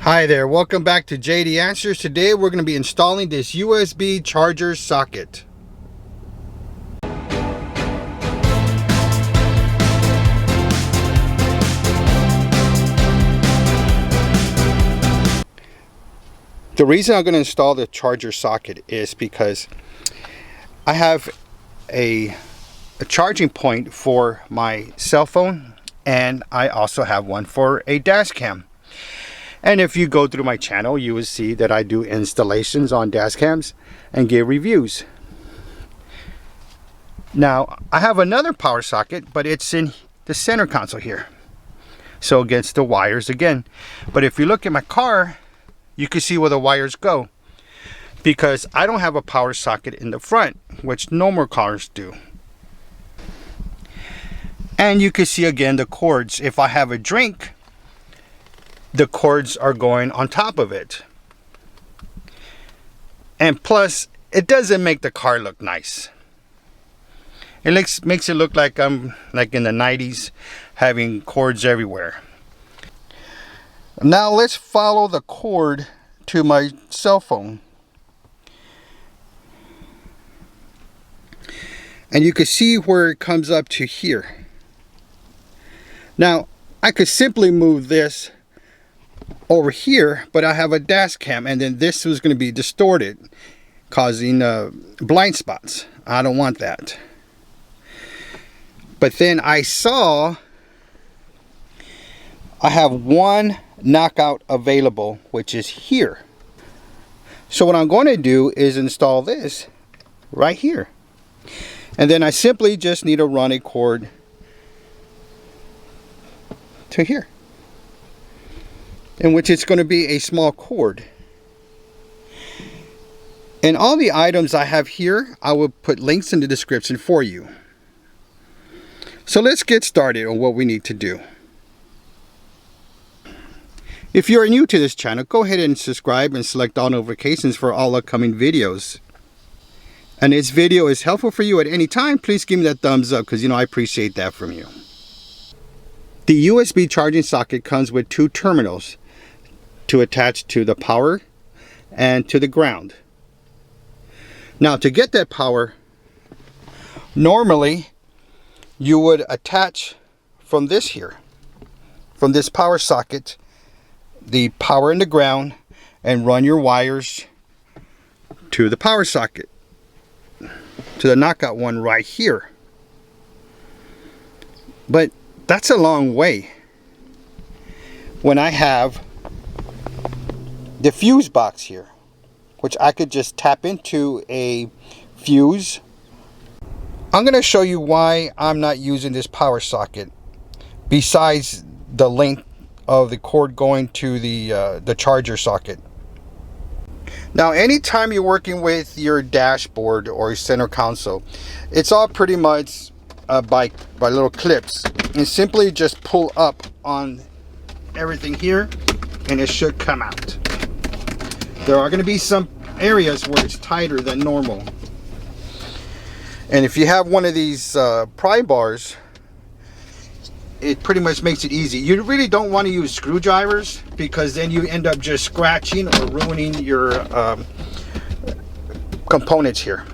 Hi there, welcome back to JD Answers. Today we're going to be installing this USB charger socket. The reason I'm going to install the charger socket is because I have a charging point for my cell phone, and I also have one for a dash cam. And if you go through my channel, you will see that I do installations on dash cams and give reviews. Now, I have another power socket, but it's in the center console here. So against the wires again. But if you look at my car, you can see where the wires go. Because I don't have a power socket in the front, which no more cars do. And you can see again the cords. If I have a drink, the cords are going on top of it. And plus, it doesn't make the car look nice. It makes it look like I'm like in the 90s having cords everywhere. Now let's follow the cord to my cell phone. And you can see where it comes up to here. Now, I could simply move this over here, but I have a dash cam, and then this was going to be distorted, causing blind spots. I don't want that. But then I saw I have one knockout available, which is here. So what I'm going to do is install this right here, and then I simply just need to run a cord to here, in which it's going to be a small cord. And all the items I have here, I will put links in the description for you. So let's get started on what we need to do. If you are new to this channel, go ahead and subscribe and select all notifications for all upcoming videos. And this video is helpful for you at any time, please give me that thumbs up, because I appreciate that from you. The USB charging socket comes with two terminals to attach to the power and to the ground. Now, to get that power, normally you would attach from this here, from this power socket, the power and the ground, and run your wires to the power socket, to the knockout one right here. But that's a long way when I have the fuse box here, which I could just tap into a fuse. I'm going to show you why I'm not using this power socket, besides the length of the cord going to the charger socket. Now, anytime you're working with your dashboard or center console, it's all pretty much by little clips, and simply just pull up on everything here and it should come out. There are going to be some areas where it's tighter than normal, and if you have one of these pry bars, it pretty much makes it easy. You really don't want to use screwdrivers, because then you end up just scratching or ruining your components here.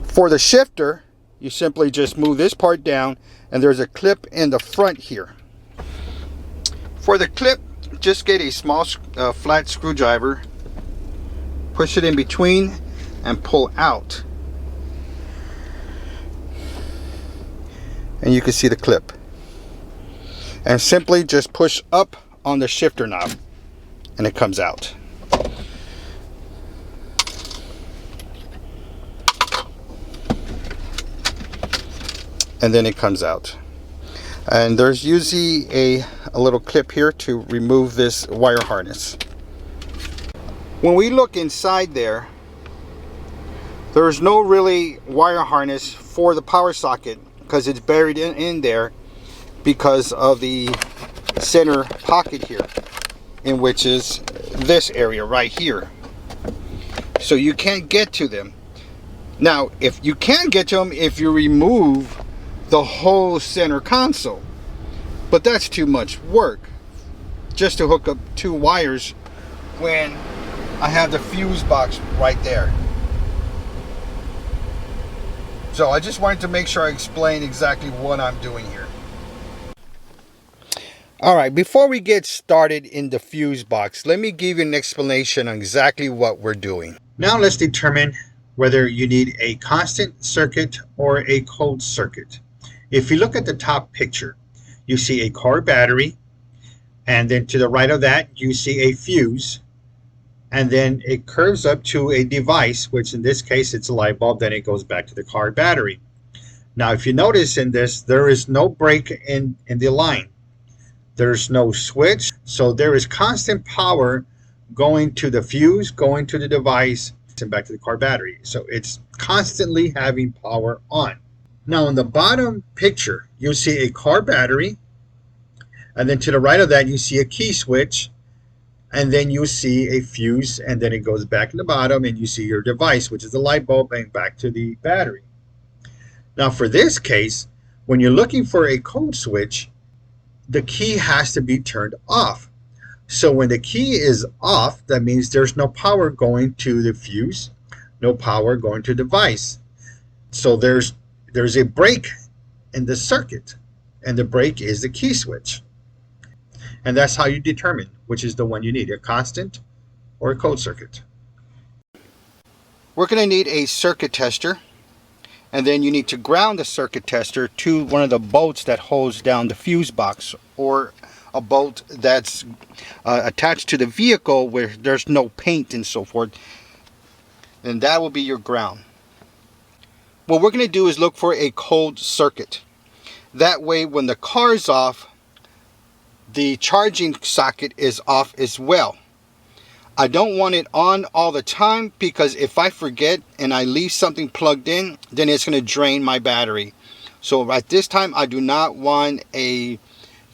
For the shifter, you simply just move this part down, and there's a clip in the front here. For the clip, just get a small flat screwdriver, push it in between, and pull out. And you can see the clip. And simply just push up on the shifter knob, and it comes out. And then it comes out. And there's usually a little clip here to remove this wire harness. When we look inside there, there's no really wire harness for the power socket, because it's buried in there because of the center pocket here, in which is this area right here. So you can't get to them. Now, if you can get to them, if you remove the whole center console, but that's too much work. just to hook up 2 wires when I have the fuse box right there. So I just wanted to make sure I explain exactly what I'm doing here. Alright, before we get started in the fuse box, let me give you an explanation on exactly what we're doing. Now let's determine whether you need a constant circuit or a cold circuit. If you look at the top picture, you see a car battery, and then to the right of that you see a fuse, and then it curves up to a device, which in this case it's a light bulb, then it goes back to the car battery. Now if you notice in this, there is no break in the line. There's no switch, so there is constant power going to the fuse, going to the device, and back to the car battery. So it's constantly having power on. Now in the bottom picture, you'll see a car battery, and then to the right of that you see a key switch, and then you see a fuse, and then it goes back in the bottom and you see your device, which is the light bulb, and back to the battery. Now for this case, when you're looking for a cold switch, the key has to be turned off. So when the key is off, that means there's no power going to the fuse, no power going to the device. So there's a break in the circuit, and the break is the key switch. And that's how you determine which is the one you need, a constant or a cold circuit. We're going to need a circuit tester, and then you need to ground the circuit tester to one of the bolts that holds down the fuse box, or a bolt that's attached to the vehicle where there's no paint and so forth. And that will be your ground. What we're going to do is look for a cold circuit. That way when the car is off, the charging socket is off as well. I don't want it on all the time, because if I forget and I leave something plugged in, then it's going to drain my battery. So at this time I do not want a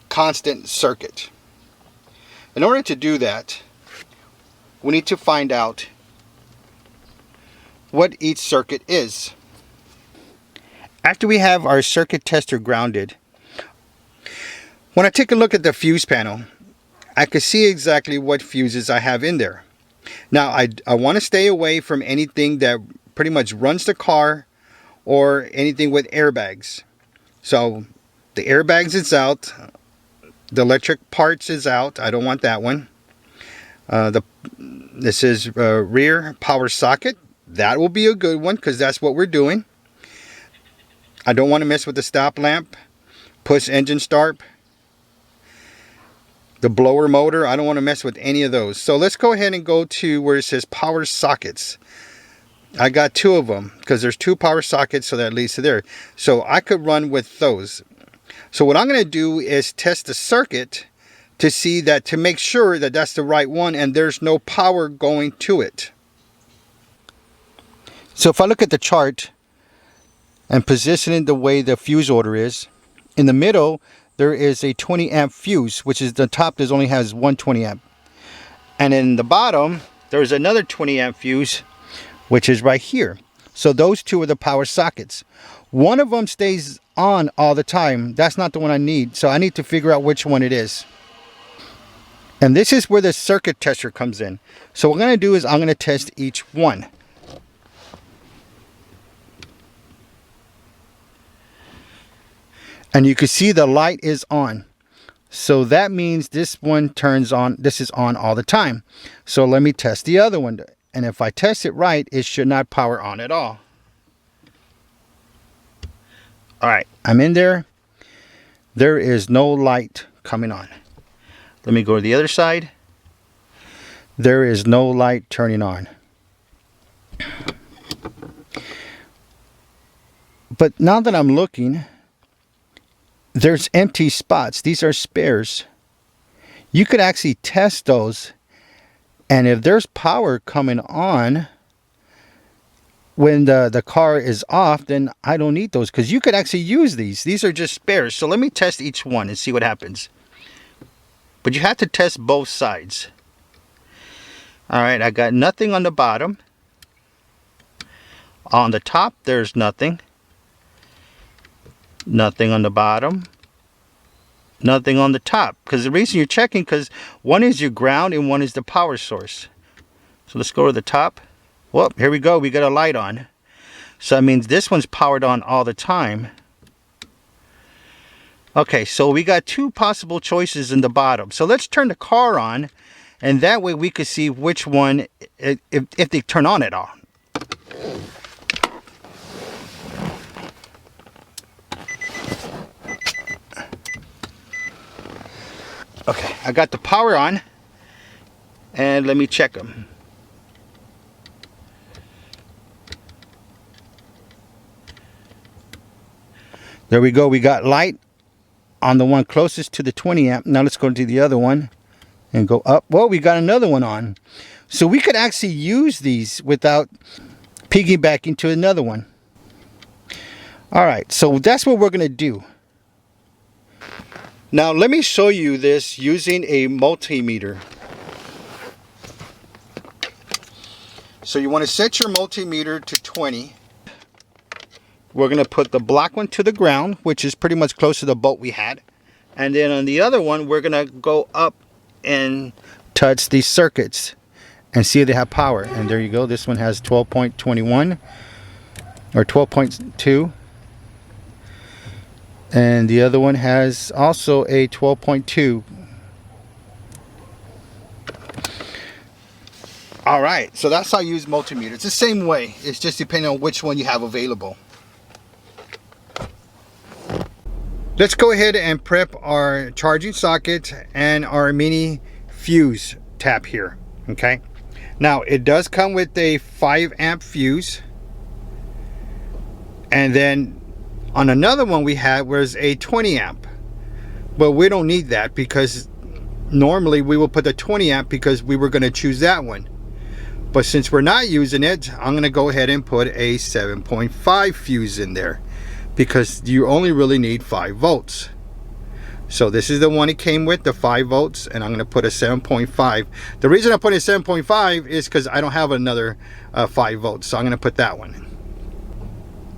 constant circuit. In order to do that, we need to find out what each circuit is. After we have our circuit tester grounded, when I take a look at the fuse panel, I can see exactly what fuses I have in there. Now I want to stay away from anything that pretty much runs the car, or anything with airbags. So the airbags is out, the electric parts is out, I don't want that one. This is rear power socket, that will be a good one because that's what we're doing. I don't want to mess with the stop lamp, push engine start, the blower motor. I don't want to mess with any of those. So let's go ahead and go to where it says power sockets. I got 2 of them because there's 2 power sockets, so that leads to there. So I could run with those. So what I'm going to do is test the circuit to see that, to make sure that that's the right one and there's no power going to it. So if I look at the chart and position it the way the fuse order is, in the middle there is a 20 amp fuse, which is the top that only has 120 amp. And in the bottom, there's another 20 amp fuse, which is right here. So those 2 are the power sockets. One of them stays on all the time. That's not the one I need. So I need to figure out which one it is. And this is where the circuit tester comes in. So what I'm going to do is I'm going to test each one. And you can see the light is on. So that means this one turns on. This is on all the time. So let me test the other one. And if I test it right, it should not power on at all. Alright, I'm in there. There is no light coming on. Let me go to the other side. There is no light turning on. But now that I'm looking, there's empty spots. These are spares. You could actually test those, and if there's power coming on when the car is off, then I don't need those, because you could actually use these. These are just spares. So let me test each one and see what happens. But you have to test both sides. Alright, I got nothing on the bottom. On the top, there's nothing. Nothing on the bottom. Nothing on the top, because the reason you're checking, because one is your ground and one is the power source. So let's go to the top. Well, here we go, we got a light on. So that means this one's powered on all the time. Okay, so we got two possible choices in the bottom. So let's turn the car on, and that way we could see which one, if they turn on at all. Okay, I got the power on, and let me check them. There we go, we got light on the one closest to the 20 amp. Now let's go to the other one and go up. Well, we got another one on. So we could actually use these without piggybacking to another one. All right, so that's what we're gonna do. Now let me show you this using a multimeter. So you want to set your multimeter to 20. We're going to put the black one to the ground, which is pretty much close to the bolt we had. And then on the other one, we're going to go up and touch these circuits and see if they have power. And there you go. This one has 12.21 or 12.2. And the other one has also a 12.2. All right, so that's how you use multimeter. It's the same way. It's just depending on which one you have available. Let's go ahead and prep our charging socket and our mini fuse tap here. Okay. Now it does come with a 5 amp fuse, and then on another one we had was a 20 amp, but we don't need that because normally we will put the 20 amp because we were going to choose that one. But since we're not using it, I'm going to go ahead and put a 7.5 fuse in there because you only really need 5 volts. So this is the one it came with, the 5 volts, and I'm going to put a 7.5. The reason I put a 7.5 is because I don't have another 5 volts, so I'm going to put that one.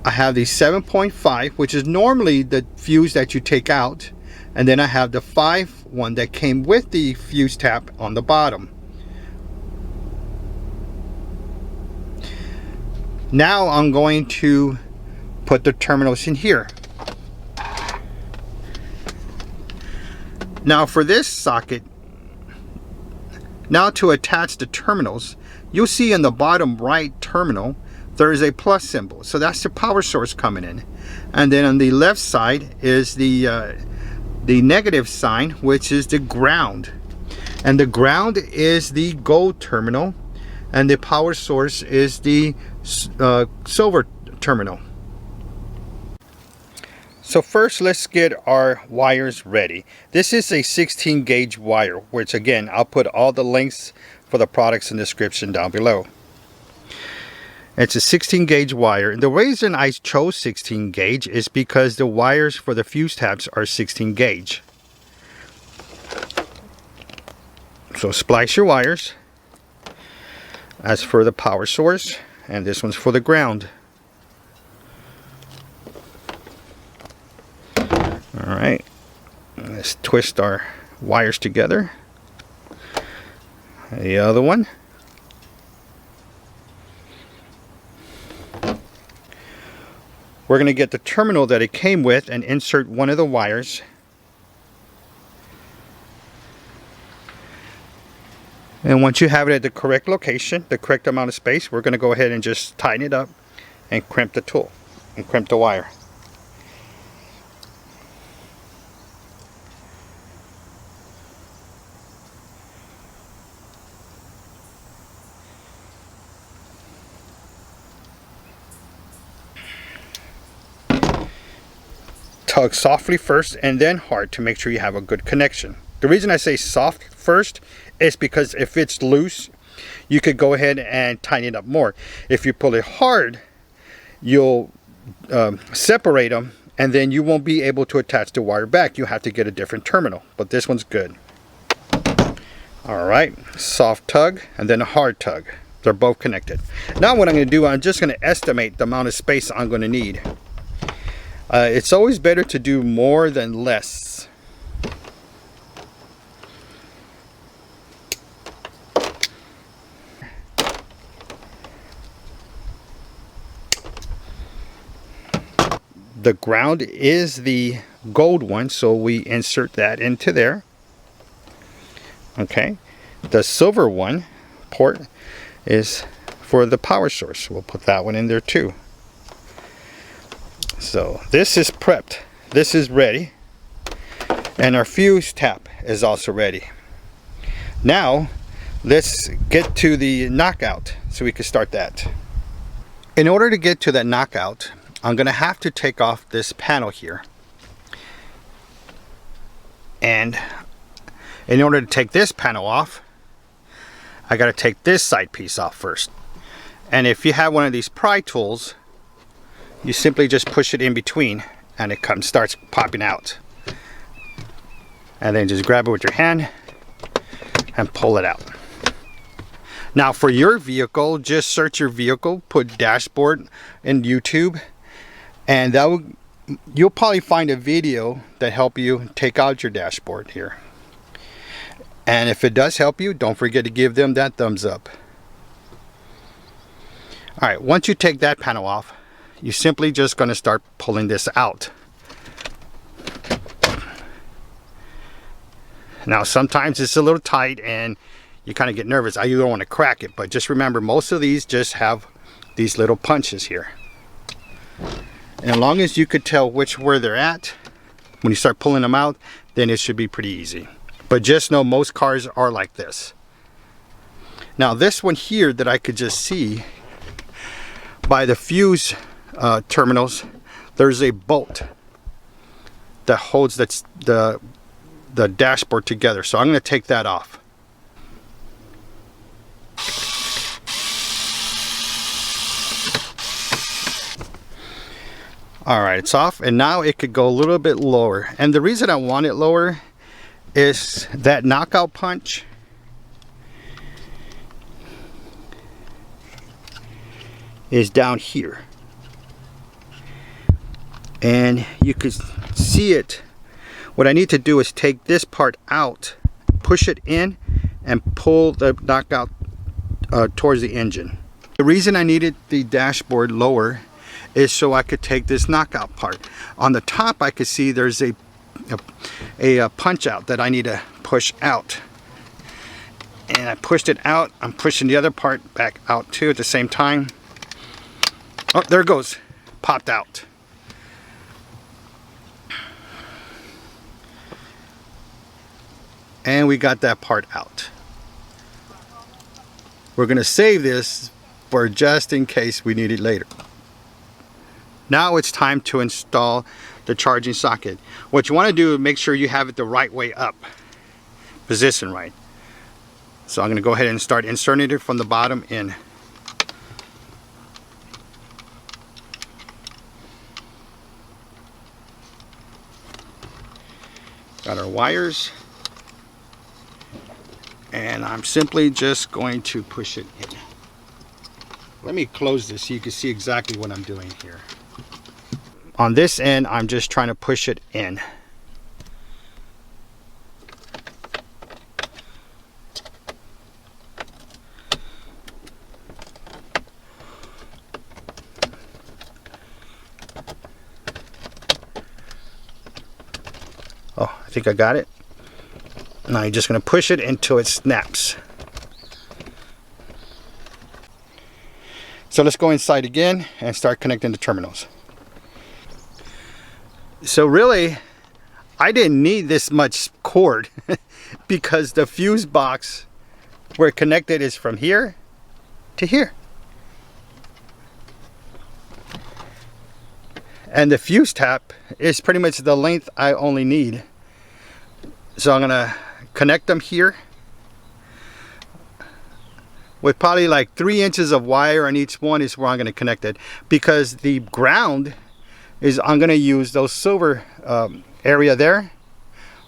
I have the 7.5, which is normally the fuse that you take out, and then I have the 5 one that came with the fuse tap on the bottom. Now I'm going to put the terminals in here. Now for this socket, now to attach the terminals, you'll see in the bottom right terminal there is a plus symbol, so that's the power source coming in, and then on the left side is the negative sign, which is the ground, and the ground is the gold terminal, and the power source is the silver terminal. So first let's get our wires ready. This is a 16 gauge wire, which again I'll put all the links for the products in the description down below. It's a 16 gauge wire, and the reason I chose 16 gauge is because the wires for the fuse tabs are 16 gauge. So splice your wires. As for the power source, and this one's for the ground. Alright, let's twist our wires together. The other one. We're going to get the terminal that it came with and insert one of the wires. And once you have it at the correct location, the correct amount of space, we're going to go ahead and just tighten it up and crimp the tool and crimp the wire. Tug softly first and then hard to make sure you have a good connection. The reason I say soft first is because if it's loose, you could go ahead and tighten it up more. If you pull it hard, you'll separate them, and then you won't be able to attach the wire back. You have to get a different terminal, but this one's good. All right, soft tug and then a hard tug. They're both connected. Now what I'm going to do, I'm just going to estimate the amount of space I'm going to need. It's always better to do more than less. The ground is the gold one, so we insert that into there. Okay, the silver one port is for the power source. We'll put that one in there too. So this is prepped, this is ready, and our fuse tap is also ready. Now let's get to the knockout so we can start that. In order to get to that knockout, I'm going to have to take off this panel here. And in order to take this panel off, I got to take this side piece off first. And if you have one of these pry tools, you simply just push it in between and it starts popping out. And then just grab it with your hand and pull it out. Now for your vehicle, just search your vehicle, put dashboard in YouTube, and you'll probably find a video that help you take out your dashboard here. And if it does help you, don't forget to give them that thumbs up. Alright, once you take that panel off, you're simply just going to start pulling this out. Now sometimes it's a little tight and you kind of get nervous. You don't want to crack it, but just remember, most of these just have these little punches here. And as long as you could tell where they're at when you start pulling them out, then it should be pretty easy. But just know most cars are like this. Now this one here that I could just see by the fuse terminals, there's a bolt that holds the dashboard together. So I'm going to take that off. Alright, it's off, and now it could go a little bit lower. And the reason I want it lower is that knockout punch is down here. And you could see it. What I need to do is take this part out, push it in, and pull the knockout towards the engine. The reason I needed the dashboard lower is so I could take this knockout part. On the top I could see there's a punch out that I need to push out. And I pushed it out. I'm pushing the other part back out too at the same time. Oh, there it goes. Popped out. And we got that part out. We're going to save this for just in case we need it later. Now it's time to install the charging socket. What you want to do is make sure you have it the right way up. Position right. So I'm going to go ahead and start inserting it from the bottom in. Got our wires. And I'm simply just going to push it in. Let me close this so you can see exactly what I'm doing here. On this end, I'm just trying to push it in. Oh, I think I got it. Now you're just going to push it until it snaps. So let's go inside again and start connecting the terminals. So really, I didn't need this much cord because the fuse box where it connected is from here to here. And the fuse tap is pretty much the length I only need. So I'm going to connect them here with probably like 3 inches of wire on each one is where I'm going to connect it, because the ground is I'm going to use those silver area there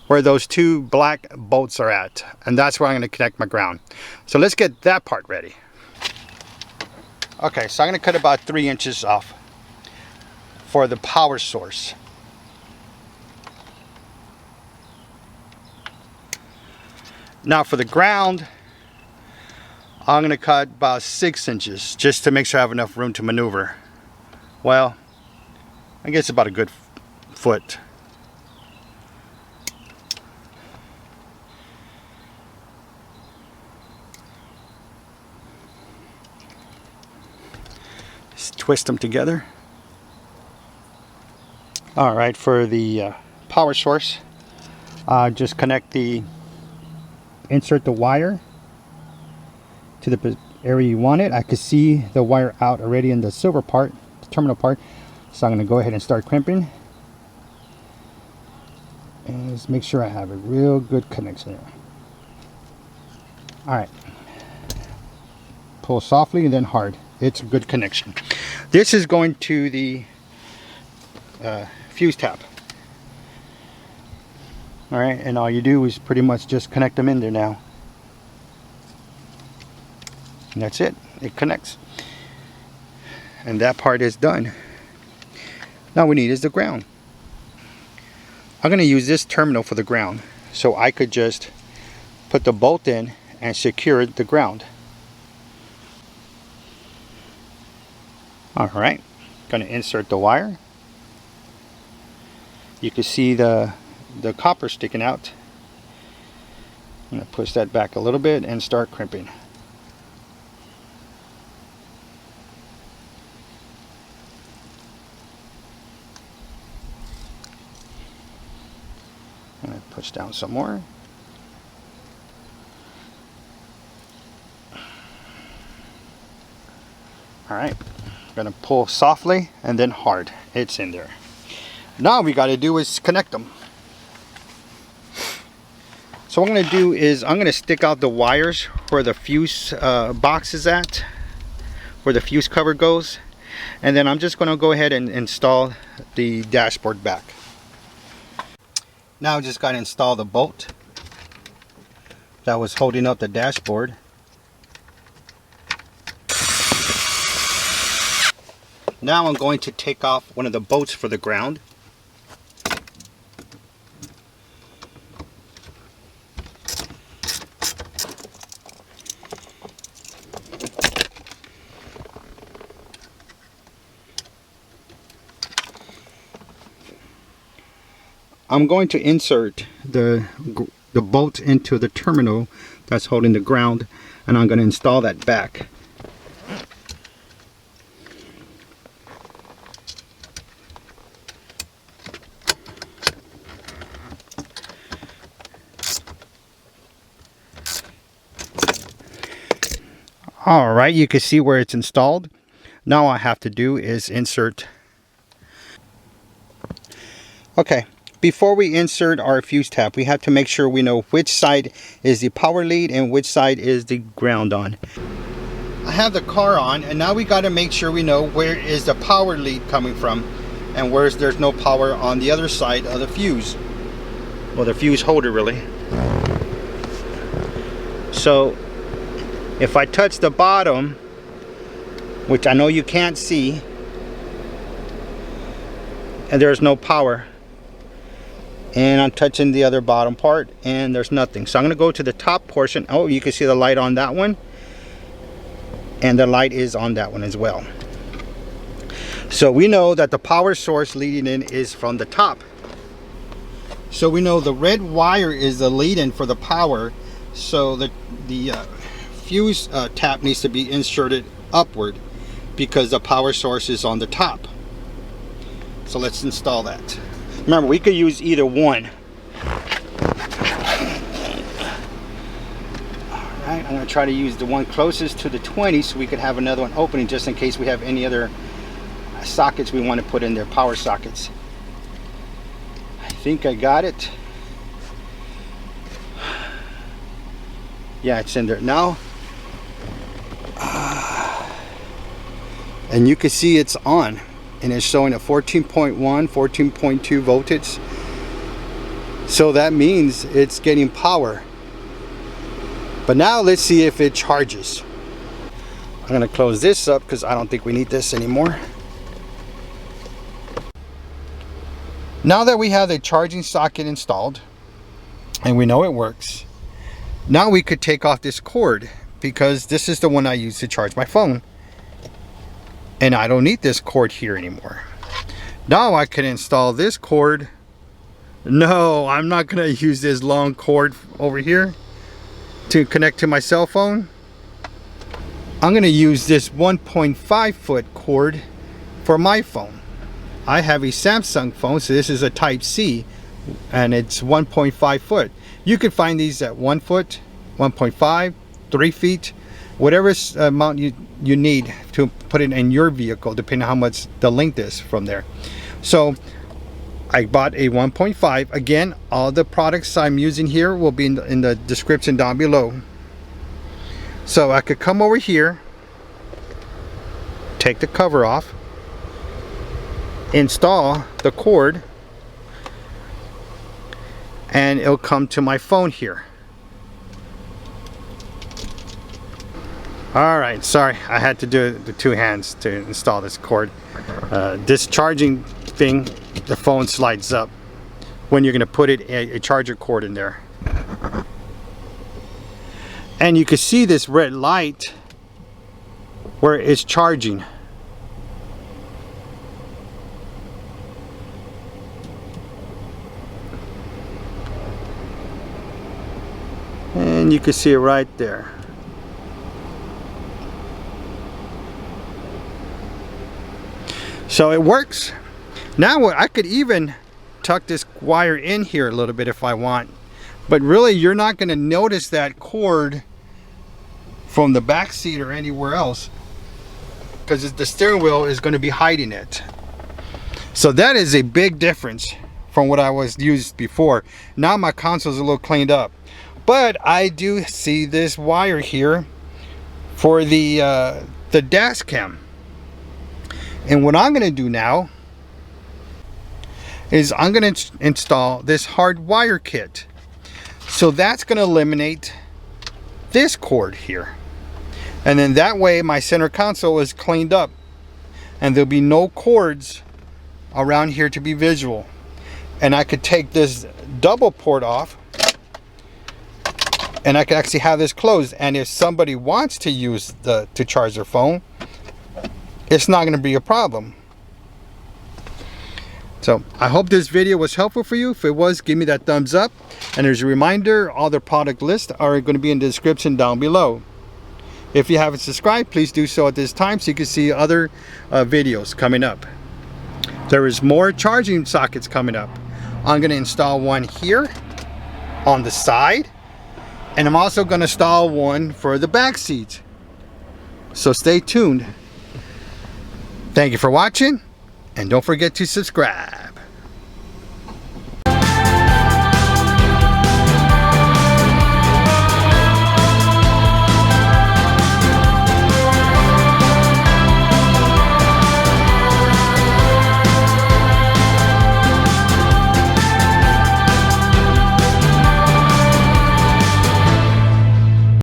where those two black bolts are at, and that's where I'm going to connect my ground. So let's get that part ready. Okay, so I'm going to cut about 3 inches off for the power source. Now for the ground, I'm going to cut about 6 inches just to make sure I have enough room to maneuver. Well, I guess about a good foot. Just twist them together. All right, for the power source, just insert the wire to the area you want it. I could see the wire out already in the silver part, the terminal part. So I'm going to go ahead and start crimping. And just make sure I have a real good connection there. All right. Pull softly and then hard. It's a good connection. This is going to the fuse tap. All right, and all you do is pretty much just connect them in there now. And that's it. It connects. And that part is done. Now we need is the ground. I'm going to use this terminal for the ground, so I could just put the bolt in and secure the ground. All right, going to insert the wire. You can see the copper sticking out. I'm going to push that back a little bit and start crimping. I'm going to push down some more. All right, I'm going to pull softly and then hard. It's in there. Now we got to do is connect them. So what I'm going to do is I'm going to stick out the wires where the fuse box is at, where the fuse cover goes, and then I'm just going to go ahead and install the dashboard back. Now I just got to install the bolt that was holding up the dashboard. Now I'm going to take off one of the bolts for the ground. I'm going to insert the bolt into the terminal that's holding the ground, and I'm going to install that back. All right, you can see where it's installed. Now all I have to do is insert. Okay, before we insert our fuse tap, we have to make sure we know which side is the power lead and which side is the ground on. I have the car on, and now we got to make sure we know where is the power lead coming from and where there's no power on the other side of the fuse. Well, the fuse holder really. So if I touch the bottom, which I know you can't see, and there's no power, and I'm touching the other bottom part and there's nothing. So I'm going to go to the top portion. Oh, you can see the light on that one, and the light is on that one as well. So we know that the power source leading in is from the top. So we know the red wire is the lead in for the power, so the fuse tap needs to be inserted upward because the power source is on the top. So let's install that. Remember, we could use either one. Alright, I'm going to try to use the one closest to the 20 so we could have another one opening just in case we have any other sockets we want to put in there, power sockets. I think I got it. Yeah, it's in there now. And you can see it's on, and it's showing a 14.1, 14.2 voltage. So that means it's getting power. But now let's see if it charges. I'm going to close this up because I don't think we need this anymore. Now that we have the charging socket installed and we know it works, now we could take off this cord, because this is the one I use to charge my phone. And I don't need this cord here anymore. Now I can install this cord. No, I'm not gonna use this long cord over here to connect to my cell phone. I'm gonna use this 1.5 foot cord for my phone. I have a Samsung phone, so this is a Type C, and it's 1.5 foot. You can find these at 1 foot, 1.5, 3 feet, whatever amount you need to put it in your vehicle, depending on how much the length is from there. So I bought a 1.5. Again, all the products I'm using here will be in the description down below. So I could come over here, take the cover off, install the cord, and it'll come to my phone here. Alright, sorry, I had to do it with 2 hands to install this cord. This charging thing, the phone slides up when you're going to put it a charger cord in there. And you can see this red light where it's charging. And you can see it right there. So it works. Now I could even tuck this wire in here a little bit if I want. But really you're not going to notice that cord from the back seat or anywhere else, because the steering wheel is going to be hiding it. So that is a big difference from what I was used before. Now my console is a little cleaned up, but I do see this wire here for the dash cam. And what I'm going to do now is I'm going to install this hard wire kit. So that's going to eliminate this cord here. And then that way my center console is cleaned up and there'll be no cords around here to be visual. And I could take this double port off and I could actually have this closed. And if somebody wants to use to charge their phone, it's not going to be a problem. So I hope this video was helpful for you. If it was, give me that thumbs up. And as a reminder, all the product lists are going to be in the description down below. If you haven't subscribed, please do so at this time so you can see other videos coming up. There is more charging sockets coming up. I'm going to install one here on the side, and I'm also going to install one for the back seat. So stay tuned. Thank you for watching, and don't forget to subscribe.